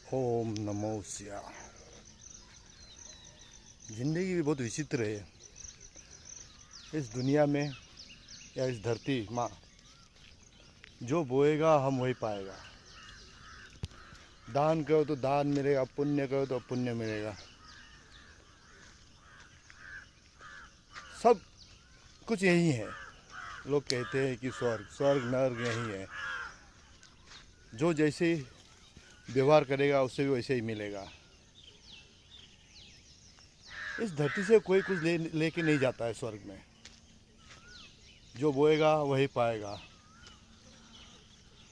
ओम नमो शिवाय। जिंदगी भी बहुत विचित्र है। इस दुनिया में या इस धरती माँ, जो बोएगा हम वही पाएगा। दान करो तो दान मिलेगा, पुण्य करो तो पुण्य मिलेगा। सब कुछ यही है। लोग कहते हैं कि स्वर्ग स्वर्ग नर्क यही है। जो जैसे व्यवहार करेगा उससे भी वैसे ही मिलेगा। इस धरती से कोई कुछ लेके नहीं जाता है स्वर्ग में। जो बोएगा वही पाएगा।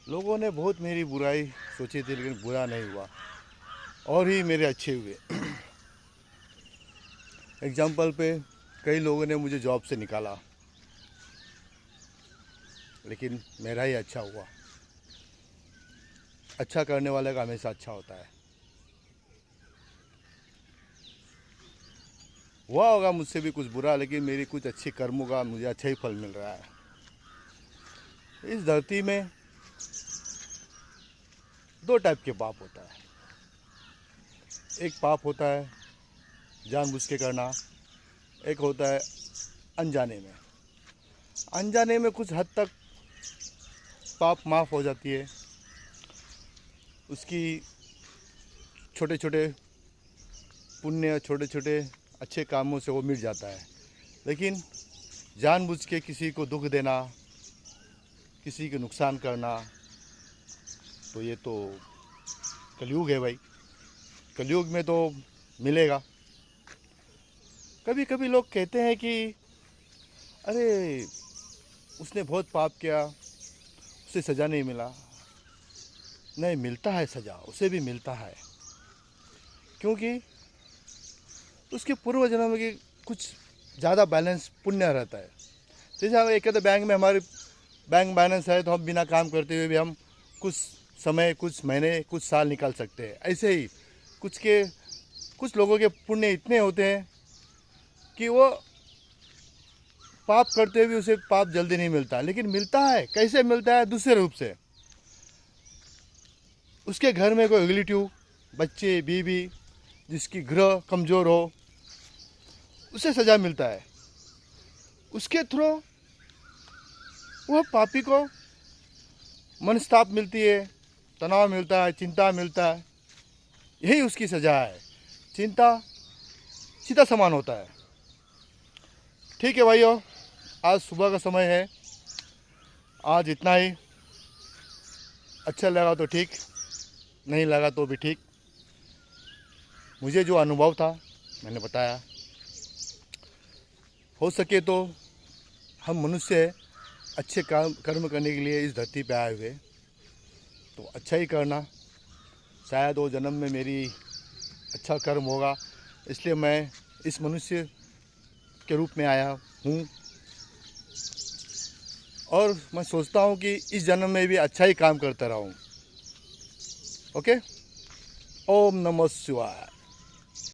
लोगों ने बहुत मेरी बुराई सोची थी, लेकिन बुरा नहीं हुआ और ही मेरे अच्छे हुए। एग्जाम्पल पे कई लोगों ने मुझे जॉब से निकाला, लेकिन मेरा ही अच्छा हुआ। अच्छा करने वाले का हमेशा अच्छा होता है। हुआ होगा मुझसे भी कुछ बुरा, लेकिन मेरी कुछ अच्छे कर्मों का मुझे अच्छा ही फल मिल रहा है। इस धरती में दो टाइप के पाप होता है। एक पाप होता है जानबूझ के करना, एक होता है अनजाने में। अनजाने में कुछ हद तक पाप माफ़ हो जाती है, उसकी छोटे छोटे पुण्य, छोटे छोटे अच्छे कामों से वो मिट जाता है। लेकिन जानबूझ के किसी को दुख देना, किसी को नुकसान करना, तो ये तो कलयुग है भाई। कलयुग में तो मिलेगा। कभी कभी लोग कहते हैं कि अरे उसने बहुत पाप किया, उसे सज़ा नहीं मिला। नहीं, मिलता है सज़ा, उसे भी मिलता है, क्योंकि उसके पूर्व जन्म की कुछ ज़्यादा बैलेंस पुण्य रहता है। जैसे हम एक कहते बैंक में हमारे बैंक बैलेंस है, तो हम बिना काम करते हुए भी हम कुछ समय, कुछ महीने, कुछ साल निकाल सकते हैं। ऐसे ही कुछ लोगों के पुण्य इतने होते हैं कि वो पाप करते हुए भी उसे पाप जल्दी नहीं मिलता, लेकिन मिलता है। कैसे मिलता है? दूसरे रूप से। उसके घर में कोई रिलेटिव, बच्चे, बीवी, जिसकी ग्रह कमज़ोर हो, उसे सज़ा मिलता है। उसके थ्रू वह पापी को मनस्ताप मिलती है, तनाव मिलता है, चिंता मिलता है। यही उसकी सज़ा है। चिंता सीता समान होता है। ठीक है भाइयों, आज सुबह का समय है। आज इतना ही। अच्छा लगा तो ठीक, नहीं लगा तो भी ठीक। मुझे जो अनुभव था मैंने बताया। हो सके तो हम मनुष्य अच्छे कर्म करने के लिए इस धरती पे आए हुए, तो अच्छा ही करना। शायद वो जन्म में मेरी अच्छा कर्म होगा, इसलिए मैं इस मनुष्य के रूप में आया हूँ। और मैं सोचता हूँ कि इस जन्म में भी अच्छा ही काम करता रहूँ। ओके। ओम नमः शिवाय।